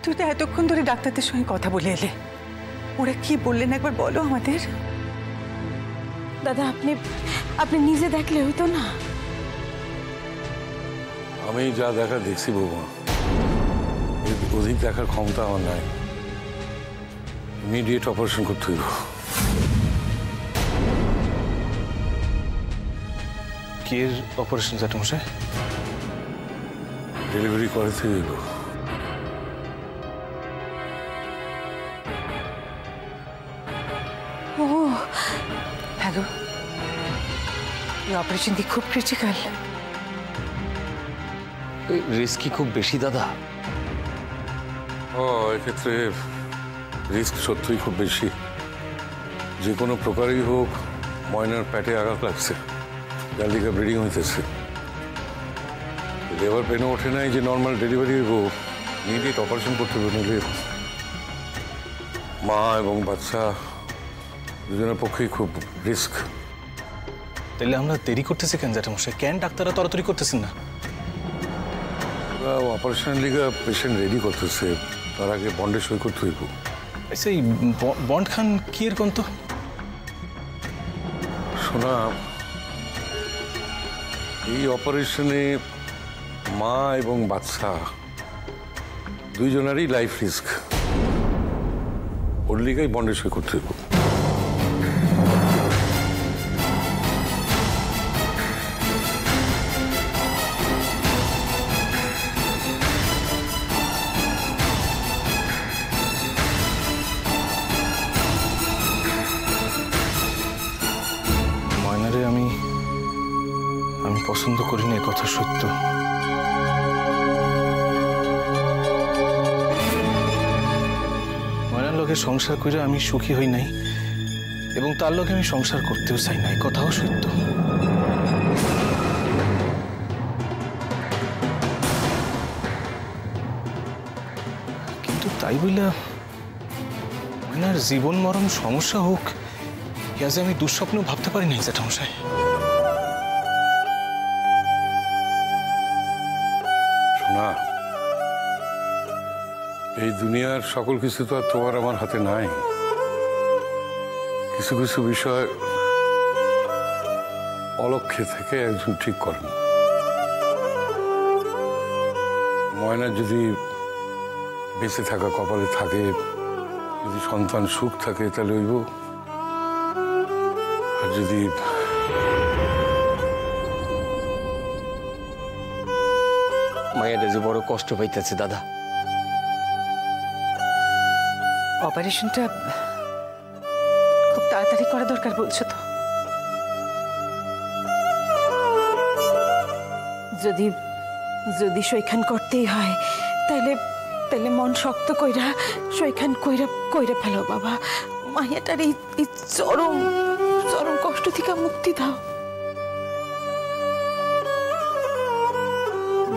তুই তো এতক্ষণ ধরে ডাক্তারদের সঙ্গে কথা বলে এলে, ওরা কি বললেন একবার বলো আমাদের। দাদা আপনি আপনি নিজে দেখলে হইতো না? আমি যা দেখা দেখছি বৌমা, অধিক দেখার ক্ষমতা আমার নাই। ইমিডিয়েট অপারেশন করতে হইব। কি অপারেশন জ্যাঠামশাই? ডেলিভারি করাতে হইব। ও হ্যালো, এই অপারেশন কি খুব ক্রিটিক্যাল? রিস্ক কি খুব বেশি দাদা? এক্ষেত্রে রিস্ক সত্যিই খুব বেশি। যে কোনো প্রকারই হোক, ময়নার পেটে আঘাত লাগছে, যার দিকে ব্লিডিং হইতেছে। লেবার পেনে ওঠে নাই যে নর্মাল ডেলিভারি হইব, ইমিডিয়েট অপারেশন করতে হবে। নিলে মা এবং বাচ্চা দুজনের পক্ষেই খুব রিস্ক। তাহলে আমরা দেরি করতেছি কেন জ্যাঠামশাই? কেন ডাক্তাররা তড়াতড়ি করতেছেন না? অপারেশনের লিগে পেশেন্ট রেডি করতেছে, তার আগে বন্ডে সই করতে হইব। সেই বন্ড খান কি এর কোন? তো শোনা, এই অপারেশনে মা এবং বাচ্চা দুইজনেরই লাইফ রিস্ক। ওর লিগেই বন্ডে সই করতে হইব। আমি পছন্দ করি না, কথা সত্য। ময়নার লগে সংসার করে আমি সুখী হই নাই, এবং তার লগে আমি সংসার করতেও চাই না, কথাও সত্য। কিন্তু তাই বইলা ময়নার জীবন মরণ সমস্যা হোক, ইয়া যে আমি দুঃস্বপ্ন ভাবতে পারি নাই জ্যাঠামশাই। শোনা, এই দুনিয়ার সকল কিছু তো আর তোমার আমার হাতে নাই। কিছু কিছু বিষয় অলক্ষ্যে থেকে একজন ঠিক করেন। ময়না যদি বেঁচে থাকা কপালে থাকে, যদি সন্তান সুখ থাকে, তাহলে হইব। আর যদি মায়েরা যে বড় কষ্ট পাইতেছে দাদা। অপারেশনটা খুব তাড়াতাড়ি করা দরকার বলছো তো? যদি যদি সইখান করতেই হয়, তাইলে তাইলে মন শক্ত কইরা সইখান কইরা কইরা ফেলো বাবা। মাইয়াটার এই চরম চরম কষ্ট থেকে মুক্তি দাও।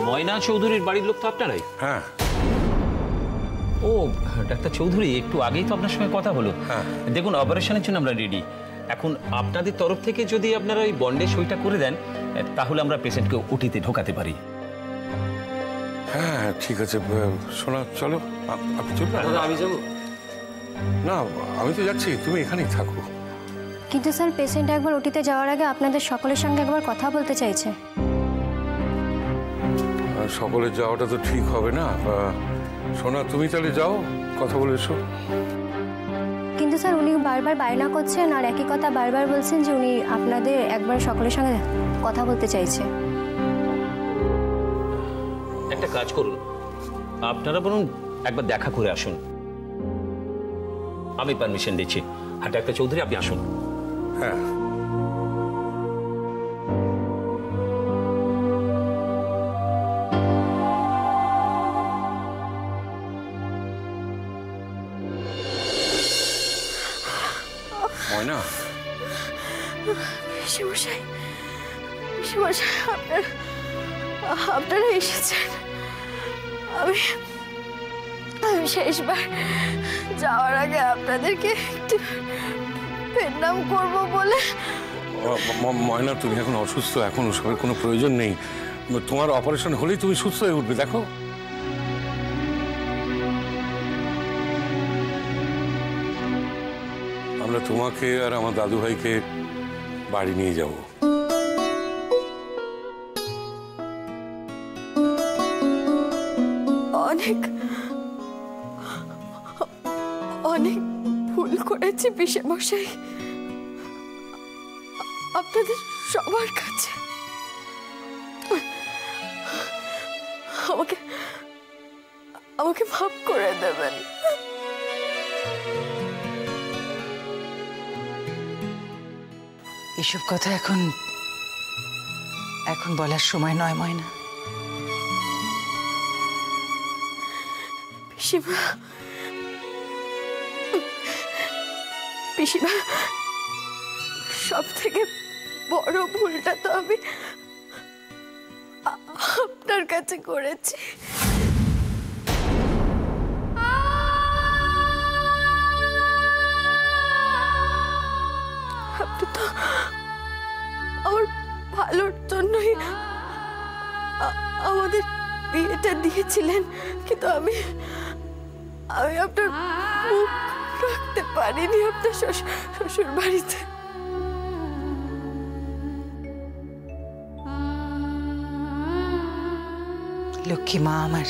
ময়না চৌধুরীর বাড়ির লোক তো আপনারাই? হ্যাঁ। ও ডাক্তার চৌধুরী, একটু আগেই তো আপনার সঙ্গে কথা হলো। দেখুন, অপারেশনের জন্য আমরা রেডি। এখন আপনাদের তরফ থেকে যদি আপনারা ওই বন্ডে সইটা করে দেন, তাহলে আমরা পেশেন্টকে ওটিতে ঢোকাতে পারি। হ্যাঁ ঠিক আছে। শোনা, চলো। আপনি চলবেন? আমি যাবো না, আমি তো যাচ্ছি, তুমি এখানেই থাকো। কিন্তু স্যার, পেশেন্ট একবার ওটিতে যাওয়ার আগে আপনাদের সকলের সঙ্গে একবার কথা বলতে চাইছে। সকলের যাওয়াটা তো ঠিক হবে না। শোনা, তুমি তাহলে যাও, কথা বলে এসো। কিন্তু স্যার, উনি বারবার বায়না করছেন আর একই কথা বারবার বলছেন যে উনি আপনাদের একবার সকলের সঙ্গে কথা বলতে চাইছে। একটা কাজ করুন, আপনারা বরং একবার দেখা করে আসুন। আমি পারমিশন দিচ্ছি। আর ডাক্তার চৌধুরী, আপনি আসুন। হ্যাঁ। ময়না, পিসেমশাই, পিসেমশাই, আপনারা এসেছেন। আমি শেষবার যাওয়ার আগে আপনাদেরকে একটু প্রণাম করব বলে। ময়না, তুমি এখন অসুস্থ, এখন ওসবের কোনো প্রয়োজন নেই। তোমার অপারেশন হলেই তুমি সুস্থ হয়ে উঠবে। দেখো, আমরা তোমাকে আর আমার দাদু ভাইকে বাড়ি নিয়ে যাব। অনেক অনেক ভুল করেছি পিসেমশাই, আপনাদের সবার কাছে। আমাকে আমাকে মাফ করে দেবেন। এসব কথা এখন বলার সময় নয় ময়না। পিসিমা, পিসিমা, সব থেকে বড় ভুলটা তো আমি আপনার কাছে করেছি। আপনি তো আমার ভালোর জন্যই আমাদের বিয়েটা দিয়েছিলেন, কিন্তু আমি আপনার মুখ রাখতে পারিনি আপনার শ্বশুর বাড়িতে। লক্ষ্মী মা আমার,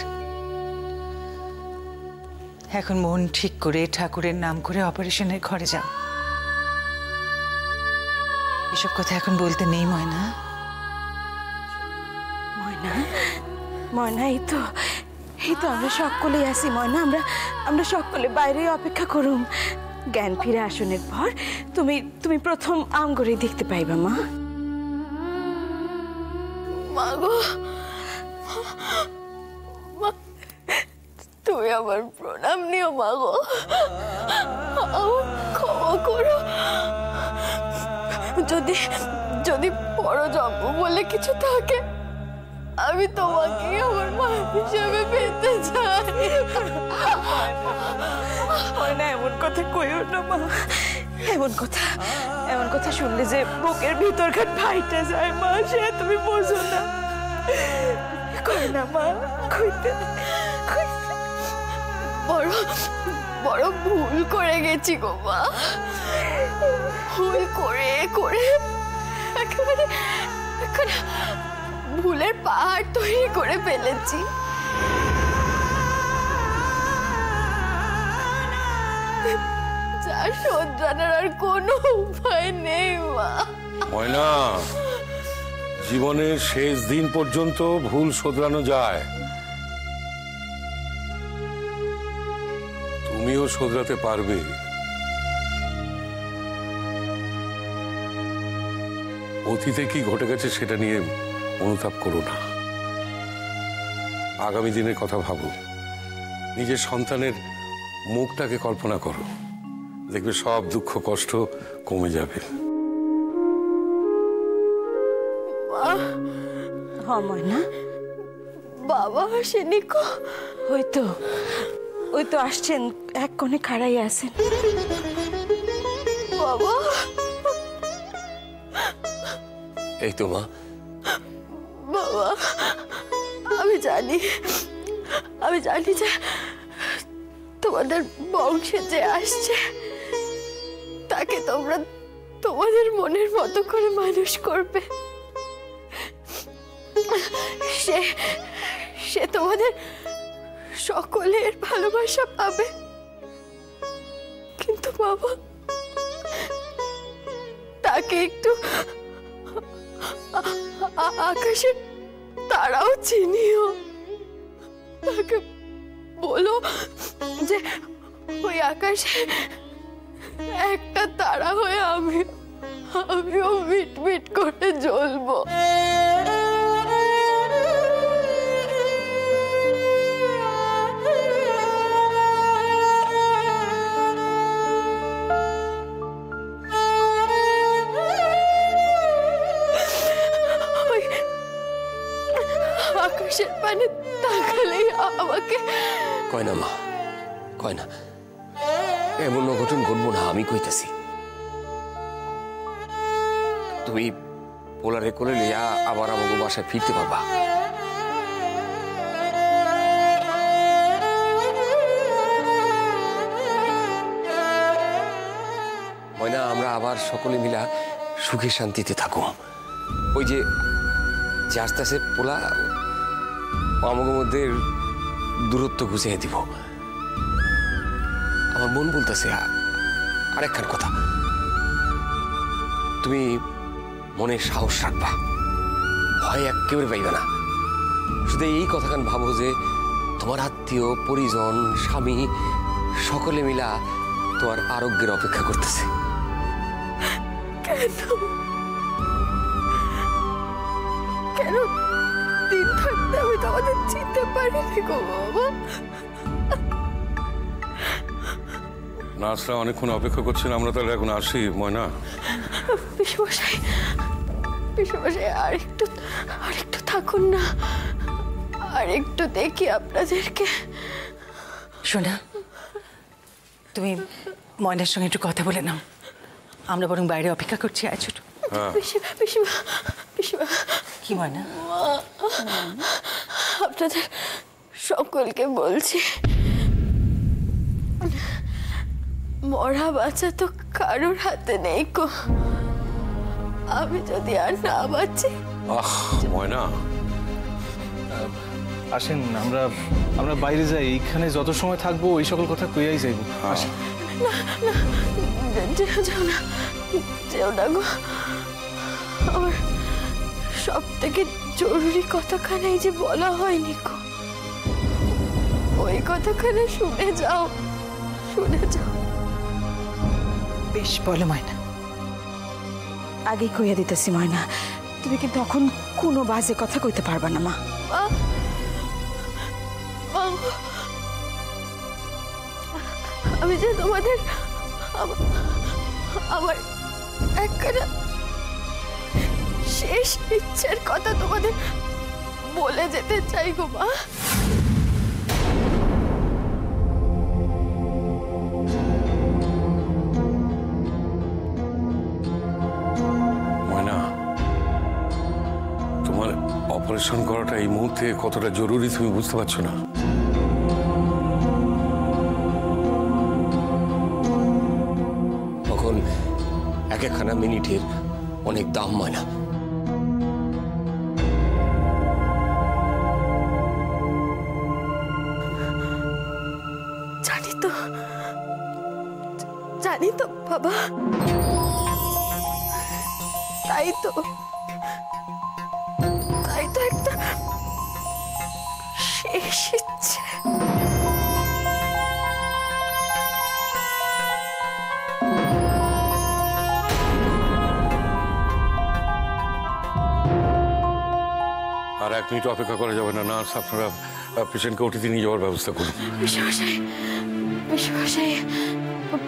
এখন মন ঠিক করে ঠাকুরের নাম করে অপারেশনের ঘরে যাও। এসব কথা এখন বলতে নেই ময়না। ময়না, ময়না, এই তো আমরা সকলেই আছি ময়না। আমরা সকলে বাইরে অপেক্ষা করুম। জ্ঞান ফিরে আসনের পর তুমি প্রথম আমগরে দেখতে পাইবা মা। মাগো, তুমি আমার প্রণাম নিও মাগো, আমার ক্ষমা করো। যদি পরজন্ম বলে কিছু থাকে, আমি তোমাকে আমার মা হিসেবে পেতে চাই। না, এমন কথা কইও না মা। এমন কথা শুনলে যে বুকের ভিতরকার ভাইটা যায় মা, সে তুমি বোঝো না। কই না মা, কইতে বড় ভুল করে গেছি গো মা। ভুল করে একেবারে ভুলের পাহাড় তৈরি করে ফেলেছি। যা শোধরানোর আর কোনো উপায় নেই মা। ময়না, জীবনের শেষ দিন পর্যন্ত ভুল শোধরানো যায়, তুমিও শোধরাতে পারবে। অতীতে কি ঘটে গেছে সেটা নিয়ে অনুতাপ করো না, আগামী দিনের কথা ভাবো। নিজের সন্তানের মুখটাকে কল্পনা করো, দেখবে সব দুঃখ কষ্ট কমে যাবে। ময়না, বাবা আসেনি কো? ওই তো আসছেন, এক কোণে খাড়াই আছেন। বাবা, এই তো মা। বাবা, আমি জানি যে তোমাদের বংশে যে আসছে তাকে তোমরা তোমাদের মনের মতো করে মানুষ করবে। সে তোমাদের সকলের ভালোবাসা পাবে। কিন্তু বাবা, তাকে একটু আকাশের তারাও চিনিও। তাকে বলো যে ওই আকাশে একটা তারা হয়ে আমিও মিট মিট করে জ্বলবো। আকাশের পানে তাকালেই আমাকে কয় না মা, কয় না, এমন অঘটন ঘটবো না, আমি কইতাছি। তুমি পোলারে কোলে লিয়া আবার আমাকে বাসায় ফিরতে পারবা। আমরা আবার সকলে মিলা সুখে শান্তিতে থাকো। ওই যে আস্তে আস্তে পোলা আমাদের মধ্যে দূরত্ব ঘুষিয়ে দিব। আমার মন বলতেছে আরেকখান কথা, তুমি মনে সাহস রাখবা, ভয় একেবারে পাইবে না। শুধু এই কথাখান ভাবো যে তোমার আত্মীয় পরিজন স্বামী সকলে মিলা তোমার আরোগ্যের অপেক্ষা করতেছে। কেন দিন থাকতে আমি তোমাদের চিনতে পারিনি গো বাবা। নার্সরা অনেকক্ষণ অপেক্ষা করছেন, আমরা তাহলে এখন আসি ময়না। পিসমশাই আর একটু থাকুন না, আর একটু দেখি আপনাদেরকে। শোনা, তুমি ময়নার সঙ্গে একটু কথা বলে নাও, আমরা বরং বাইরে অপেক্ষা করছি। আয় ছোট। কি ময়না? আপনাদের সকলকে বলছি, মরা বাঁচা তো কারোর হাতে নেই গো। আমি যদি আর না বাঁচি। ময়না আসেন, আমরা বাইরে যাই, এইখানে যত সময় থাকবো ওই সকল কথা কইয়াই যাইব। আসেন। যেও না গো, আমার সব থেকে জরুরি কথাখানে যে বলা হয়নি গো, ওই কথাখানে শুনে যাও। বেশ বলো ময়না। আগে কইয়া দিতেছি ময়না, তুমি কিন্তু এখন কোনো বাজে কথা কইতে পারবা না মা। আমি যে তোমাদের আমার একটা শেষ ইচ্ছের কথা তোমাদের বলে যেতে চাই গো মা। ময়না, তোমার অপারেশন করাটা এই মুহূর্তে কতটা জরুরি তুমি বুঝতে পারছো না। তখন এক একখানা মিনিটের অনেক দাম ময়না। জানি তো বাবা, তাই তো একটা শেষ ইচ্ছে। আর 1 মিনিট অপেক্ষা করা যাবে না। নার্স, আপনারা পেশেন্টকে ওটিতে নিয়ে যাওয়ার ব্যবস্থা করুন। বিশ্বমশাই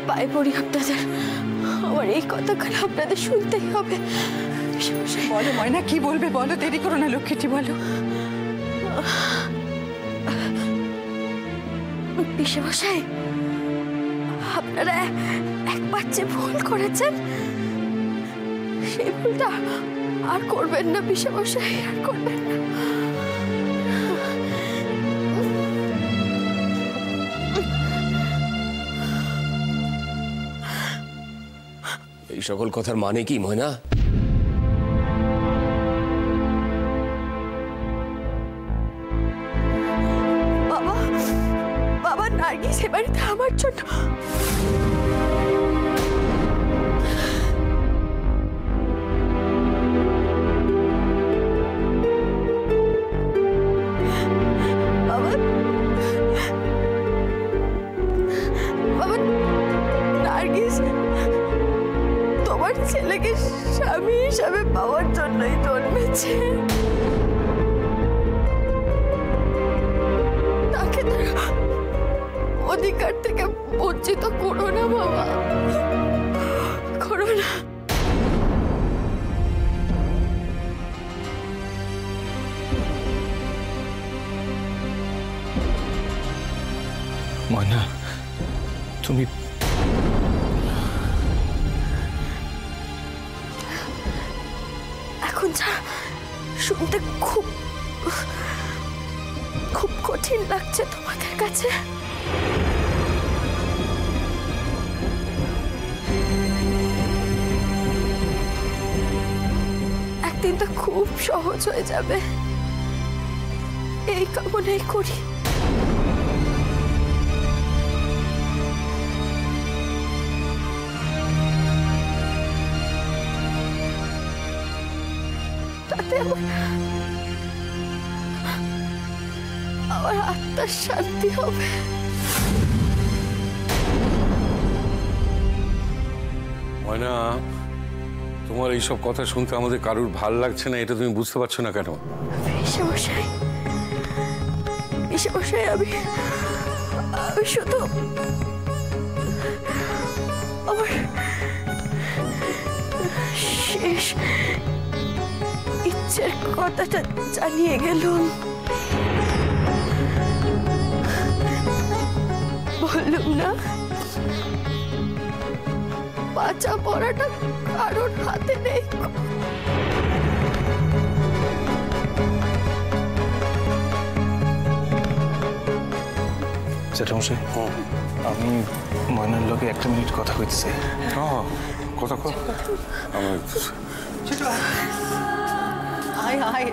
পায়ে পড়ি আপনাদের, আমার এই কথাগুলো আপনাদের শুনতেই হবে। বলো ময়না, কি বলবে বলো, দেরি করো না লক্ষ্মীটি, বলো। বিশ্বমশাই, আপনারা একবার যে ভুল করেছেন সেই ভুলটা আর করবেন না বিশ্বমশাই, আর করবেন না। এই সকল কথার মানে কি ময়না? বাবা নার্গিস এ বাড়িতে আমার জন্য তোমার ছেলেকে স্বামী হিসাবে পাওয়ার জন্যই জন্মেছে। তাকে অধিকার থেকে বঞ্চিত করো না বাবা, করো না। ময়না, তুমি এখন যা শুনতে খুব খুব কঠিন লাগছে তোমাদের কাছে, জীবনটা খুব সহজ হয়ে যাবে এই কামনাই করি। তাতে আমার আত্মার শান্তি হবে। ময়না, তোমার এইসব কথা শুনতে আমাদের কারুর ভাল লাগছে না, এটা তুমি বুঝতে পারছো না কেন? আমি শুধু আমার শেষ ইচ্ছের কথাটা জানিয়ে গেলাম। বললাম না, বাঁচা পড়াটা কারোর হাতে নেই। জ্যাঠামশাই, আমি ময়নার লোকে 1 মিনিট কথা কইতে চাই। কথা কর। ছোট আয় আয়।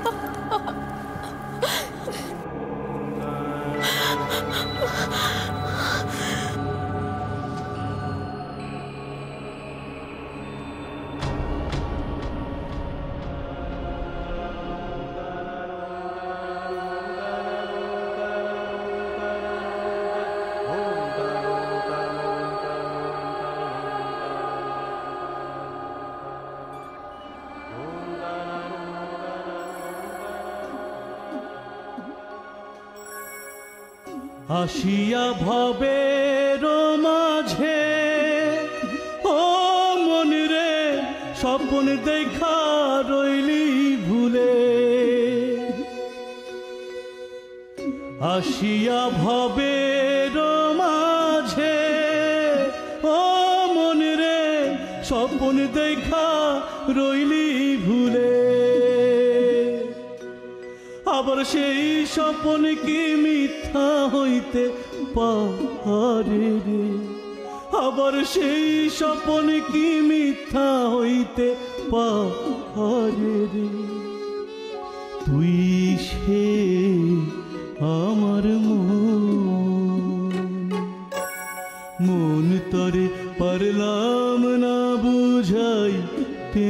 আসিয়া ভবের মাঝে ও মন রে স্বপ্ন দেখা রইলি ভুলে। আসিয়া ভবের মাঝে ও মন রে স্বপ্ন দেখা রইলি ভুলে। আবার সেই স্বপ্ন কি মিথ্যা হইতে পারে রে? আবার সেই স্বপ্ন কি মিথ্যা হইতে পারে রে? তুই সে আমার মন তরে পারলাম না বুঝাইতে।